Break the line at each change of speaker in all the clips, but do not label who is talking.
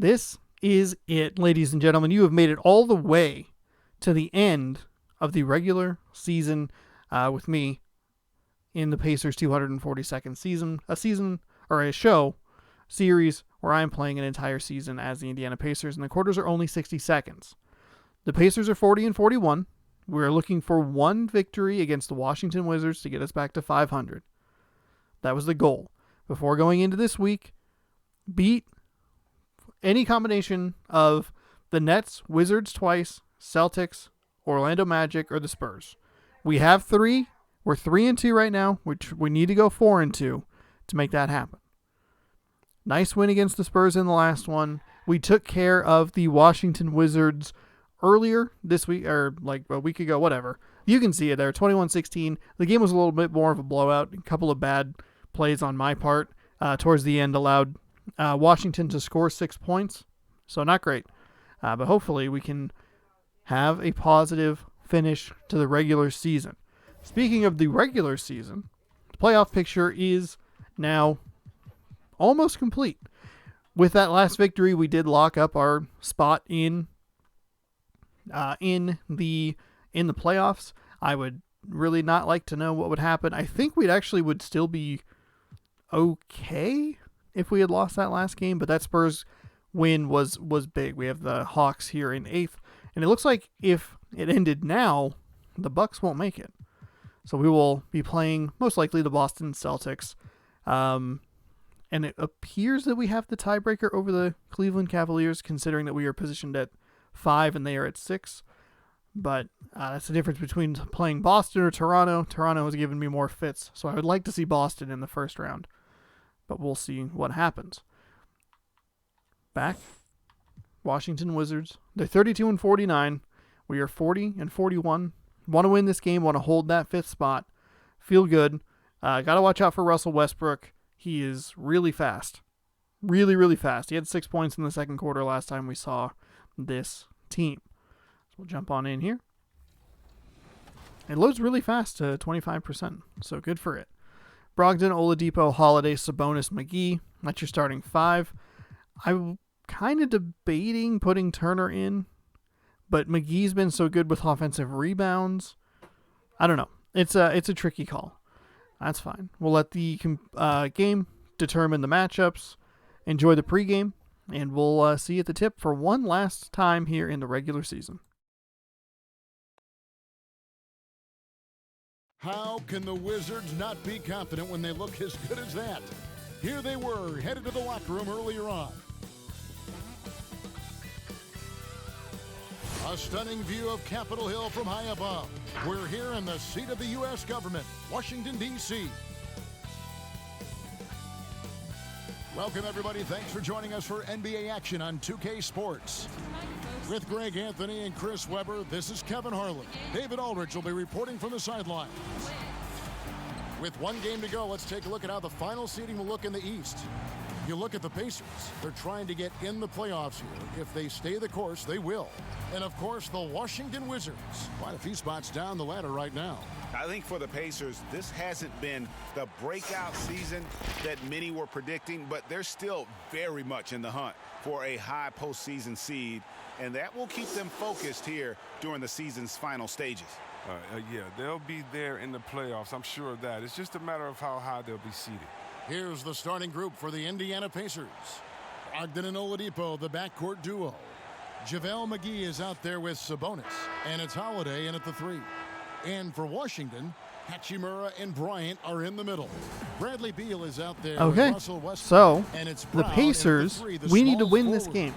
This is it, ladies and gentlemen. You have made it all the way to the end of the regular season with me in the Pacers 242nd season, a show series where I'm playing an entire season as the Indiana Pacers, and the quarters are only 60 seconds. The Pacers are 40-41. We're looking for one victory against the Washington Wizards to get us back to 500. That was the goal. Before going into this week, beat any combination of the Nets, Wizards twice, Celtics, Orlando Magic, or the Spurs. We have 3. We're 3-2 right now, which we need to go 4-2 to make that happen. Nice win against the Spurs in the last one. We took care of the Washington Wizards earlier this week, or like a week ago, whatever. You can see it there, 21-16. The game was a little bit more of a blowout. A couple of bad plays on my part towards the end allowed Washington to score 6 points. So not great. But hopefully we can have a positive finish to the regular season. Speaking of the regular season, the playoff picture is now almost complete. With that last victory, we did lock up our spot in the playoffs. I would really not like to know what would happen. I think would still be okay if we had lost that last game, but that Spurs win was big. We have the Hawks here in 8th, and it looks like if it ended now, the Bucks won't make it. So we will be playing most likely the Boston Celtics. And it appears that we have the tiebreaker over the Cleveland Cavaliers, considering that we are positioned at 5 and they are at 6. But that's the difference between playing Boston or Toronto. Toronto has given me more fits, so I would like to see Boston in the first round. But we'll see what happens. Back, Washington Wizards. They're 32-49. We are 40-41. Want to win this game, want to hold that 5th spot. Feel good. Got to watch out for Russell Westbrook. He is really fast. Really, really fast. He had 6 points in the second quarter last time we saw this team. So we'll jump on in here. It loads really fast to 25%, so good for it. Brogdon, Oladipo, Holiday, Sabonis, McGee. That's your starting 5. I'm kind of debating putting Turner in, but McGee's been so good with offensive rebounds. I don't know. It's a tricky call. That's fine. We'll let the game determine the matchups. Enjoy the pregame, and we'll see you at the tip for one last time here in the regular season.
How can the Wizards not be confident when they look as good as that? Here they were, headed to the locker room earlier on. A stunning view of Capitol Hill from high above. We're here in the seat of the U.S. government, Washington, D.C. Welcome, everybody. Thanks for joining us for NBA action on 2K Sports. With Greg Anthony and Chris Webber, this is Kevin Harlan. David Aldridge will be reporting from the sideline. With one game to go, let's take a look at how the final seeding will look in the East. You look at the Pacers, they're trying to get in the playoffs here. If they stay the course, they will. And of course, the Washington Wizards. Quite a few spots down the ladder right now.
I think for the Pacers, this hasn't been the breakout season that many were predicting, but they're still very much in the hunt for a high postseason seed, and that will keep them focused here during the season's final stages.
Yeah, they'll be there in the playoffs. I'm sure of that. It's just a matter of how high they'll be seeded.
Here's the starting group for the Indiana Pacers. Brogdon and Oladipo, the backcourt duo. JaVale McGee is out there with Sabonis, and it's Holiday in at the 3. And for Washington, Hachimura and Bryant are in the middle. Bradley Beal is out there with Russell Westbrook.
So
and it's
the Pacers, we need to win this game.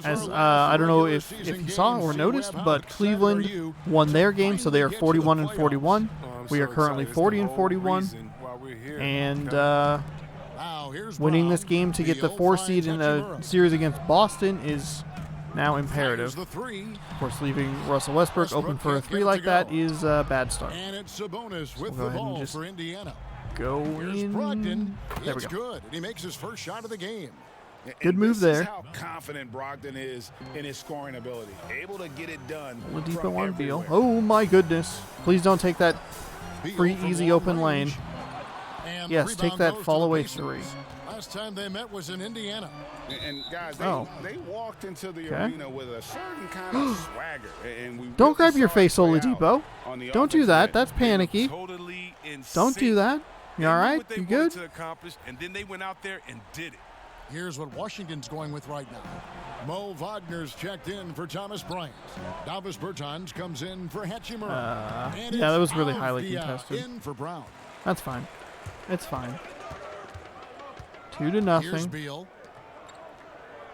As I don't know if you saw or noticed, but Cleveland won their game, so they are 41-41. We are currently 40-41. And winning this game to get the 4 seed in a series against Boston is now imperative. Of course, leaving Russell Westbrook open for a 3 like that is a bad start.
And it's Sabonis with
We'll
the
go ahead and
ball
just
for Indiana.
go
Here's
in.
Brogdon.
There we
It's
go.
good. And he makes his first shot of the game.
Good move
This is
there.
how confident Brogdon is in his scoring ability. Able to get it done.
Oladipo
from
on Beal.
everywhere.
Oh my goodness. Please don't take that free,
Beal from
easy
long
open lane.
range. And
Yes,
the
take
rebound
that
goes to
fall
the
away
Pacers.
3.
last time they met was in Indiana.
And guys, they walked into the
Okay.
arena with a certain kind of swagger. And we
Don't grab
really
your
saw
face,
it play out
Oladipo.
on the
Don't do
offensive
that.
end.
That's panicky.
Totally insane.
Don't do that. You all right? You good?
To accomplish, and then they went out there and did it.
Here's what Washington's going with right now. Mo Wagner's checked in for Thomas Bryant. Davis Bertans comes in for Hachimura. And
yeah, that was
it's
really highly
Avdia
contested.
in for Brown.
That's fine. It's fine. 2-0.
Here's Beal.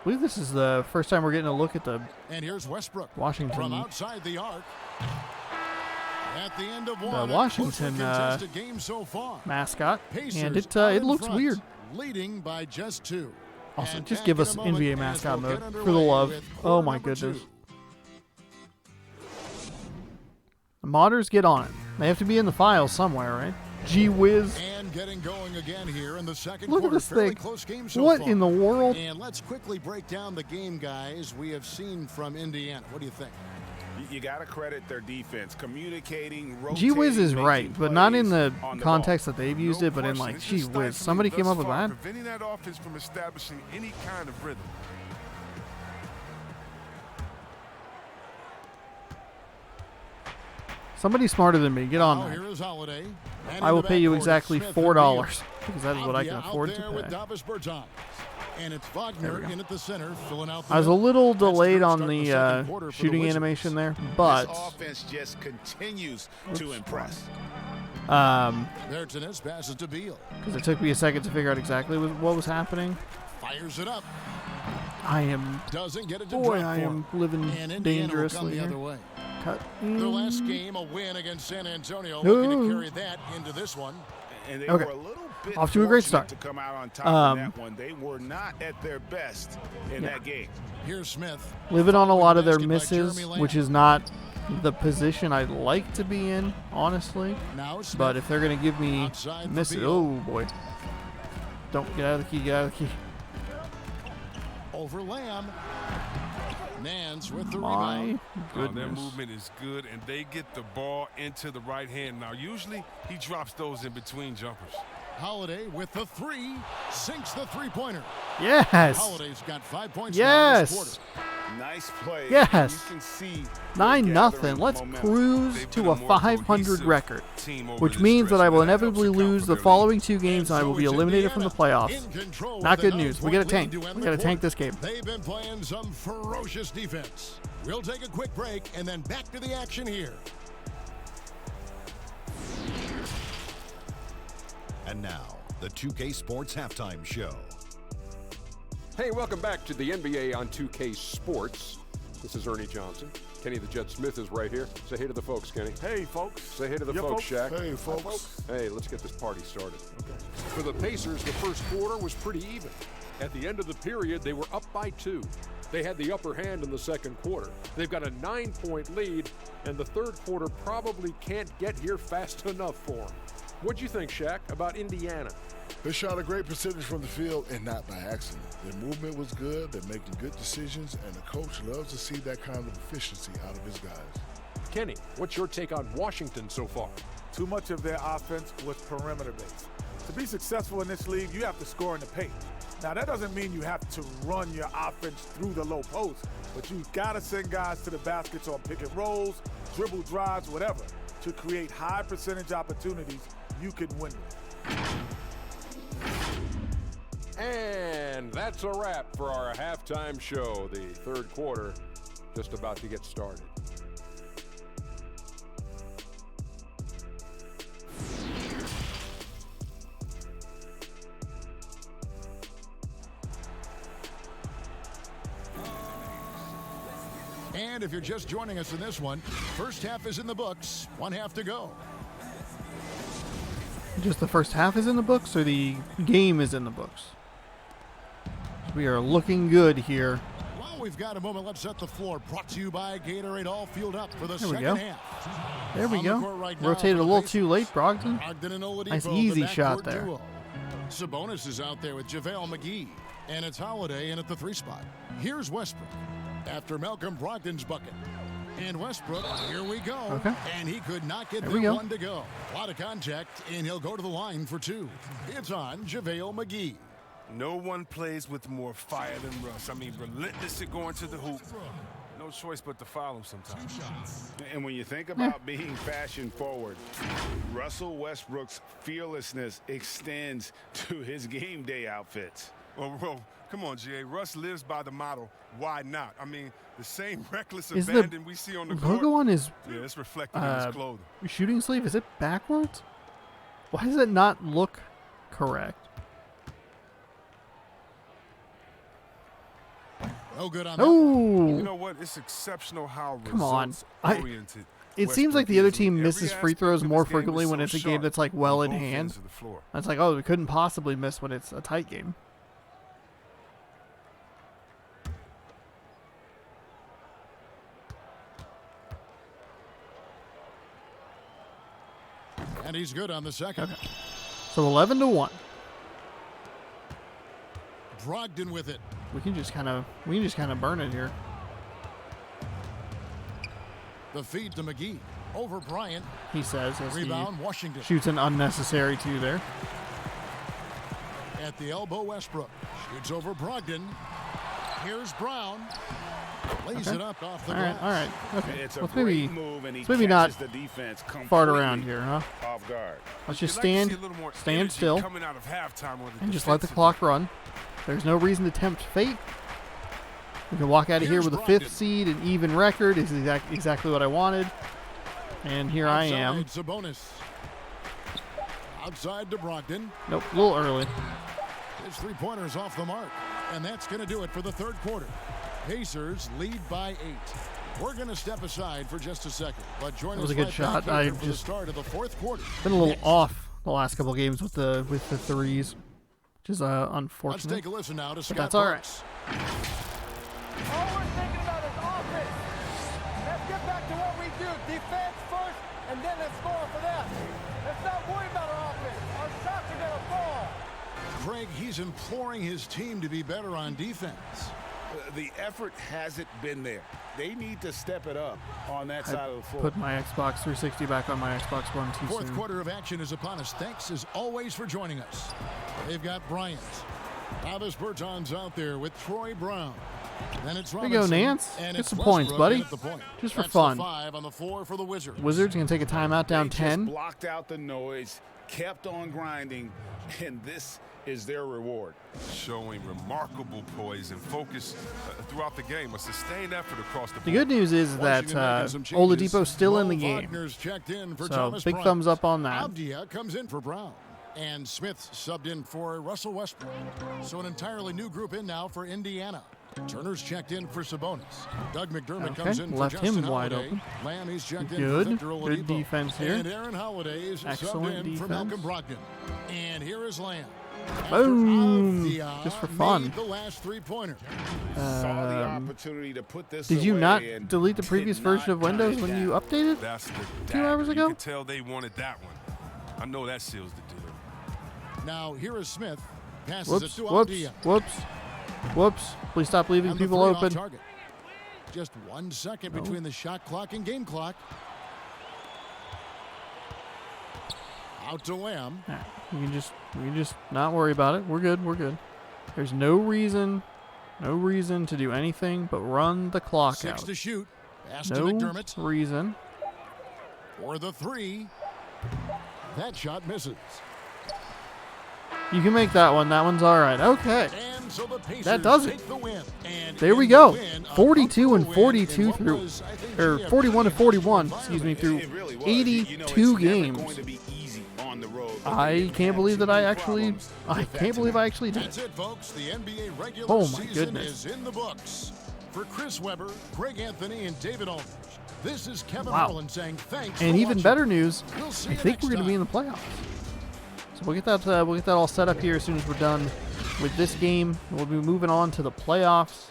I believe this is the first time we're getting a look at the
And here's Westbrook.
Washington.
From outside the arc. At the end of one,
Washington,
contested game so far.
mascot,
Pacers
and
out
it
in
looks
front,
weird.
leading by just 2.
Also,
And
just
back
give
in
us
a moment
NBA
as
mascot
we'll
mode
get
for the
underway
love.
with
Oh
quarter
my
number
goodness.
2.
The modders, get on it. They have to be in the files somewhere, right? Gee whiz.
And getting going again here in the second
Look at
quarter.
this
Fairly
thing.
close game so
What
far.
in the world?
And let's quickly break down the game, guys, we have seen from Indiana. What do you think?
You got to credit their defense, communicating, rotating.
Gee whiz is
making
right, but not in the
plays on
context
ball.
that they've used it, but in like,
It's
gee
just
whiz.
stifling
Somebody came
thus
up with
far,
that?
Preventing that offense from establishing any kind of rhythm.
Somebody smarter than me, get on
Now
that.
here is Holiday. And
I
in
will
the
pay you
backcourt,
exactly
Smith and
$4
Beal.
because that is what I can
Avdia out
afford
there
to
with
pay.
Davis Bertans. And it's Wagner in at the center, filling out the
I was a
middle.
little
That's
delayed
good
on
start in
the
second quarter for the
shooting
Wizards.
animation there,
This
but
offense just continues to impress.
Bertans passes to Beal.
because it took me a second to figure out exactly what was happening.
Fires it up.
I am,
Doesn't get it to
boy,
drop
I
for
am
him.
living
And Indiana will come
dangerously
the other
here.
way.
Cut.
Their last game, a win against San Antonio, looking to carry that into this one.
And they
Okay.
were a little bit
Off to a great
fortunate
start.
to come out on top of that one. They were not at their best in that game.
Here's Smith.
Living on a lot of their
Basket by
misses,
Jeremy Lamb.
which is not the position I'd like to be in, honestly.
Now Smith.
But if they're going to give me
Outside for
misses,
Beal.
oh boy. Don't get out of the key, get out of the key.
Over Lamb. Nance with the
My
rebound.
Their
goodness.
movement is good, and they get the ball into the right hand. Now, usually he drops those in between jumpers.
Holiday with the 3. Sinks the three-pointer.
Yes.
Holiday's got 5 points now this quarter.
Yes.
Nice play.
Yes.
You can see
9-0. Let's cruise
They've
to
been
a
more
500
cohesive
record,
team over
which
this
means that
stretch,
I will
and that helps
inevitably lose the
account for their
following 2 games and I will be
So it's
eliminated from the
Indiana
playoffs.
in control
Not
with a
good news. We got a
9-point
tank.
lead to end
We
the
got to tank
quarter.
this game.
They've been playing some ferocious defense. We'll take a quick break and then back to the action here.
And now, the 2K Sports Halftime Show.
Hey, welcome back to the NBA on 2K Sports. This is Ernie Johnson. Kenny the Jet Smith is right here. Say hey to the folks, Kenny.
Hey, folks.
Say hey to the
Yeah,
folks,
folks.
Shaq.
Hey, folks.
Hey, let's get this party started. For the Pacers, the first quarter was pretty even. At the end of the period, they were up by 2. They had the upper hand in the second quarter. They've got a 9-point lead, and the third quarter probably can't get here fast enough for them. What'd you think, Shaq, about Indiana?
They shot a great percentage from the field, and not by accident. Their movement was good, they're making good decisions, and the coach loves to see that kind of efficiency out of his guys.
Kenny, what's your take on Washington so far?
Too much of their offense was perimeter-based. To be successful in this league, you have to score in the paint. Now, that doesn't mean you have to run your offense through the low post, but you got to send guys to the baskets on pick and rolls, dribble drives, whatever, to create high percentage opportunities you can win with.
And that's a wrap for our halftime show. The third quarter just about to get started.
And if you're just joining us in this one, first half is in the books. 1 half to go.
Just the first half is in the books, or the game is in the books? We are looking good here.
While we've got a moment, let's set the floor. Brought to you by Gatorade, all fueled up for the
There we
second
go.
half.
There we
On the
go.
court right now
Rotated
for
a
the
little
Pacers.
too late, Brogdon.
Brogdon and Oladipo,
Nice
the
easy
backcourt
shot there.
duo. Sabonis is out there with JaVale McGee. And it's Holiday in at the 3 spot. Here's Westbrook after Malcolm Brogdon's bucket. And Westbrook, here we go.
Okay.
And he could not get
There we
there
go.
1 to go. A lot of contact, and he'll go to the line for 2. It's on JaVale McGee.
No one plays with more fire than Russ. I mean, relentless at going to the hoop. No choice but to foul him sometimes.
And when you think about being fashion forward, Russell Westbrook's fearlessness extends to his game day outfits.
Well, come on, G.A. Russ lives by the motto, why not? I mean, the same reckless
Is
abandon we see on the court.
Logo on his
Yeah, it's reflected in his clothing.
shooting sleeve, is it backwards? Why does it not look correct?
No good on that.
Oh,
You know what? It's exceptional how
come on.
results-oriented
It seems like
Westbrook
the other
is in
team
every
misses free
aspect
throws
of
more
his game is
frequently when
so
it's a game
sharp
that's like well
on
in
both
hand.
ends of the floor.
It's like, oh, we couldn't possibly miss when it's a tight game.
And he's good on the second.
Okay. So 11-1.
Brogdon with it.
We can just kind of burn it here.
The feed to McGee. Over Bryant.
He says as he
Rebound, Washington.
shoots an unnecessary two there.
At the elbow, Westbrook. Shoots over Brogdon. Here's Brown. Lays it up off the glass.
All right. Okay.
It's a
Let's
great
maybe
move, and he
let's maybe not
catches the defense
fart around
completely
here, huh?
off guard.
Let's just
You'd like to
stand
see a little more
stand
energy
still
coming out of halftime on the
and just let the
defensive
clock run. There's no reason to tempt fate. We can walk out of here
Here's
with a
Brogdon.
5th seed, an even record. Is exactly what I wanted. And here I am.
Outside, Sabonis. Outside to Brogdon.
Nope, a little early.
His three-pointer's off the mark. And that's going to do it for the third quarter. Pacers lead by 8. We're going to step aside for just a second. But join
That was
us
a good
right
shot.
back here
I
for the
just
start of the fourth quarter.
been a little
Next.
off the last couple of games with the threes, which is
Let's
unfortunate.
take a listen now to Scott
that's all right.
Brooks.
All we're thinking about is offense. Let's get back to what we do. Defense first, and then let's score for them. Let's not worry about our offense. Our shots are going to fall.
Craig, he's imploring his team to be better on defense.
The effort hasn't been there. They need to step it up on that side of the floor.
Put my Xbox 360 back on my Xbox One too
Fourth
soon.
quarter of action is upon us. Thanks as always for joining us. They've got Bryant. Travis Berton's out there with Troy Brown. Then it's
There you go,
Robinson,
Nance.
and
Get
it's
some points,
Westbrook
buddy.
in at the point.
Just for
That's
fun.
The 5 on the floor for the Wizards.
Wizards can take a timeout down
They
10.
just blocked out the noise, kept on grinding, and this is their reward.
showing remarkable poise and focus throughout the game. A sustained effort across the board.
The good news is that
Washington making some changes.
Oladipo's still in
Mo
the game.
Wagner's checked in for
So
Thomas
big
Bryant.
thumbs up on that.
Avdia comes in for Brown. And Smith subbed in for Russell Westbrook. So an entirely new group in now for Indiana. Turner's checked in for Sabonis. Doug McDermott
Okay,
comes in
left
for
him
Justin
wide
Holiday.
open.
Lamb, he's checked in
Good.
for Victor
Good
Oladipo.
defense here.
And Aaron Holiday is
Excellent
subbed in for
defense.
Malcolm Brogdon. And here is Lamb.
Boom.
After Avdia
Just for fun.
made the last three-pointer.
Saw the opportunity to put this
Did you
away
not
and
delete the
did
previous
not
version of
turn
Windows
it
when
down.
you updated?
That's the
2 hours
dagger.
ago?
You can tell they wanted that one. I know that seals the deal.
Now here is Smith. Passes
Whoops,
it to
whoops,
Avdia.
whoops, whoops. Please stop leaving
And the
people
three on
open.
target. Just 1 second between the shot clock and game clock. Out to Lamb.
Nah, we can just not worry about it. We're good. We're good. There's no reason to do anything but run the clock
6
out.
to shoot. Pass to
No
McDermott.
reason.
For the 3. That shot misses.
You can make that one. That one's all right. Okay.
And so the Pacers
That does it.
take the win. And
There we
in
go.
the win, a
42 and
comfortable win
42
in what
through,
was, I think,
or
a
41 to
pretty
41,
intense
excuse me,
environment.
through
It really was.
82
it's never
games.
going to be easy on the road.
I can't believe that I actually did
That's
it.
it, folks. The NBA regular
Oh, my
season
goodness.
is in the books. For Chris Webber, Greg Anthony, and David Aldridge, this is Kevin
Wow.
Harlan saying thanks
And
for
even
watching.
better news,
We'll see
I
you
think
next
we're going to be in
time.
the playoffs. So we'll get that all set up here as soon as we're done with this game. We'll be moving on to the playoffs.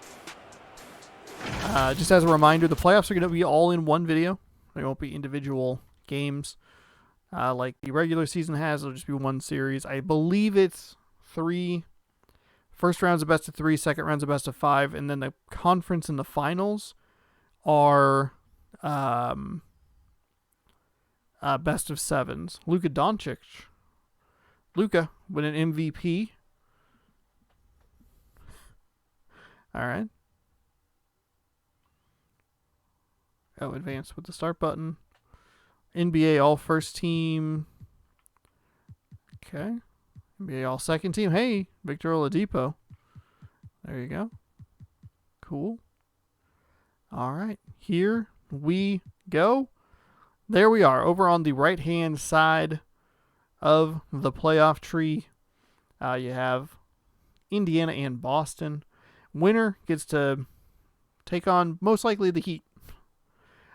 Just as a reminder, the playoffs are going to be all in one video. They won't be individual games like the regular season has. It'll just be one series. I believe it's 3. First round's a best of 3, second round's a best of 5, and then the conference and the finals are best of 7s. Luka Doncic. Luka with an MVP. All right. Oh, advance with the start button. NBA all first team. Okay. NBA all second team. Hey, Victor Oladipo. There you go. Cool. All right. Here we go. There we are, over on the right-hand side of the playoff tree. You have Indiana and Boston. Winner gets to take on, most likely, the Heat.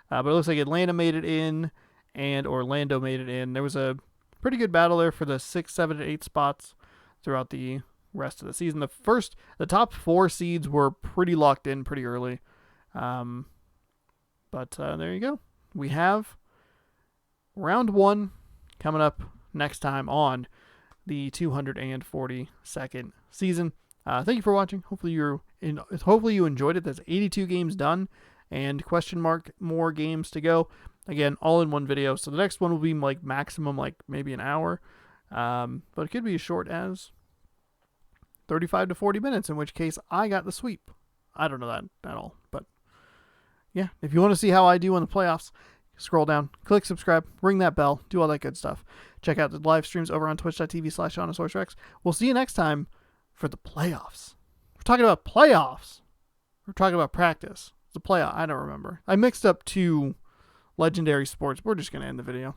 But it looks like Atlanta made it in, and Orlando made it in. There was a pretty good battle there for the 6, 7, and 8 spots throughout the rest of the season. The top 4 seeds were pretty locked in pretty early. But there you go. We have round 1 coming up next time on the 242nd season. Thank you for watching. Hopefully you enjoyed it. That's 82 games done, and more games to go. Again, all in one video. So the next one will be like maximum, like maybe an hour, but it could be as short as 35 to 40 minutes. In which case, I got the sweep. I don't know that at all, but yeah. If you want to see how I do in the playoffs, scroll down, click subscribe, ring that bell, do all that good stuff. Check out the live streams over on twitch.tv/JohnSourceRex. We'll see you next time for the playoffs. We're talking about playoffs. We're talking about practice. It's a playoff. I don't remember. I mixed up 2 legendary sports. We're just going to end the video.